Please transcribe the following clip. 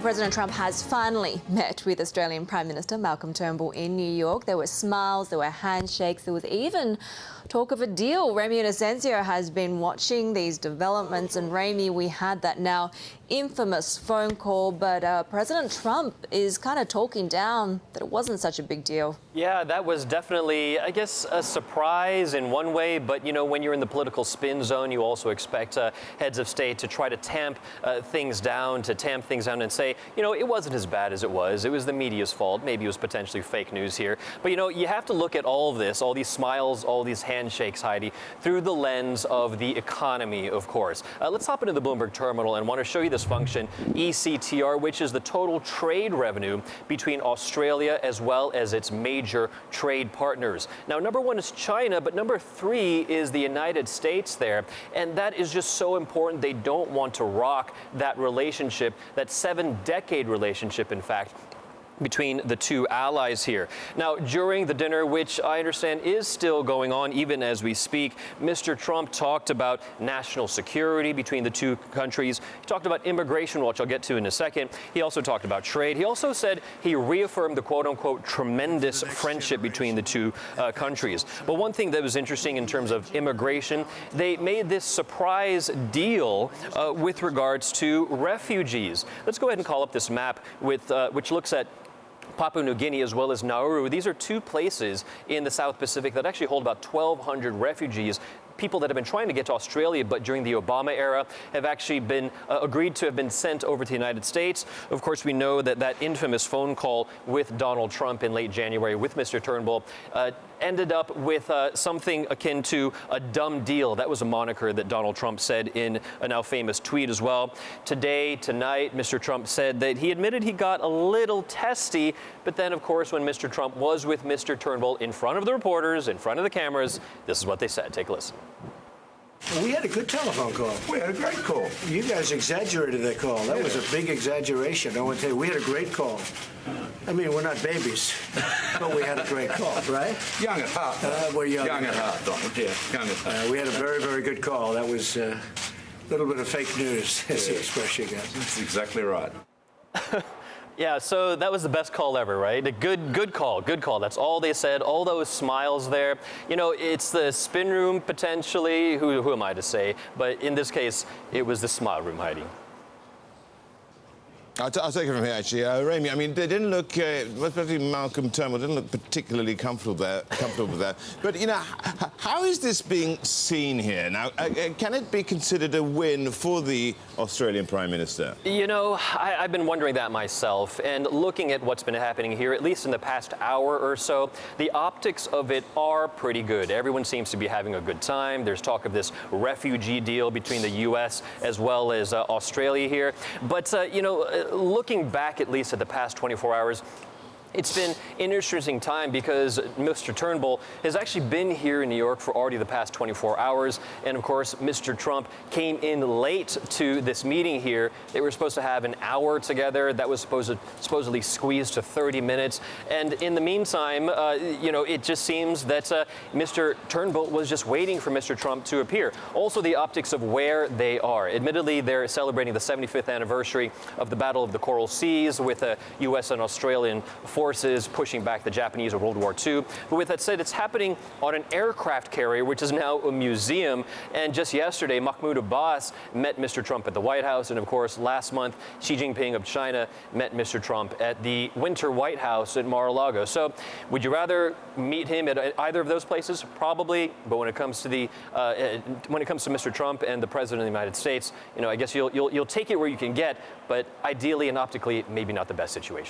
President Trump has finally met with Australian Prime Minister Malcolm Turnbull in New York. There were smiles, there were handshakes, there was even talk of a deal. Ramy Inocencio has been watching these developments, and Ramy, we had that now infamous phone call, but President Trump is kind of talking down that it wasn't such a big deal. Yeah, that was definitely, I guess, a surprise in one way, but you know, when you're in the political spin zone, you also expect heads of state to try to tamp things down and say, you know, it wasn't as bad as it was. It was the media's fault. Maybe it was potentially fake news here. But, you know, you have to look at all of this, all these smiles, all these handshakes, Heidi, through the lens of the economy, of course. Let's hop into the Bloomberg terminal and want to show you this function, ECTR, which is the total trade revenue between Australia as well as its major trade partners. Now, number one is China, but number three is the United States there. And that is just so important. They don't want to rock that relationship, that 7-decade relationship, in fact, between the two allies here. Now, during the dinner, which I understand is still going on even as we speak, Mr. Trump talked about national security between the two countries. He talked about immigration, which I'll get to in a second. He also talked about trade. He also said he reaffirmed the quote-unquote tremendous friendship between the two countries. But one thing that was interesting in terms of immigration, they made this surprise deal with regards to refugees. Let's go ahead and call up this map with which looks at Papua New Guinea as well as Nauru. These are two places in the South Pacific that actually hold about 1,200 refugees, people that have been trying to get to Australia, but during the Obama era have actually been agreed to have been sent over to the United States. Of course, we know that that infamous phone call with Donald Trump in late January with Mr. Turnbull ended up with something akin to a dumb deal. That was a moniker that Donald Trump said in a now famous tweet as well. Tonight, Mr. Trump said that he admitted he got a little testy, but then, of course, when Mr. Trump was with Mr. Turnbull in front of the reporters, in front of the cameras, this is what they said. Take a listen. We had a good telephone call. We had a great call. You guys exaggerated that call. That was a big exaggeration. I want to tell you, we had a great call. I mean, we're not babies, but we had a great call, right? Young at heart. We're young. Young at heart, Donald. Yeah, young at heart. We had a very, very good call. That was a little bit of fake news, as the expression goes. That's exactly right. Yeah, so that was the best call ever, right? A good call. That's all they said. All those smiles there. You know, it's the spin room potentially. Who am I to say? But in this case, it was the smile room, Heidi. I'll take it from here, actually. Ramy, I mean, they didn't look, especially Malcolm Turnbull, didn't look particularly comfortable there. But, you know, how is this being seen here? Now, can it be considered a win for the Australian Prime Minister? You know, I've been wondering that myself, and looking at what's been happening here, at least in the past hour or so, the optics of it are pretty good. Everyone seems to be having a good time. There's talk of this refugee deal between the U.S. as well as Australia here. But, you know, looking back at least at the past 24 hours, it's been an interesting time because Mr. Turnbull has actually been here in New York for already the past 24 hours. And of course, Mr. Trump came in late to this meeting here. They were supposed to have an hour together. That was supposedly squeezed to 30 minutes. And in the meantime, you know, it just seems that Mr. Turnbull was just waiting for Mr. Trump to appear. Also, the optics of where they are. Admittedly, they're celebrating the 75th anniversary of the Battle of the Coral Seas with U.S. and Australian forces pushing back the Japanese of World War II. But with that said, it's happening on an aircraft carrier, which is now a museum. And just yesterday, Mahmoud Abbas met Mr. Trump at the White House. And of course, last month, Xi Jinping of China met Mr. Trump at the Winter White House at Mar-a-Lago. So would you rather meet him at either of those places? Probably. But when it comes to Mr. Trump and the President of the United States, you know, I guess you'll take it where you can get, but ideally and optically, maybe not the best situation.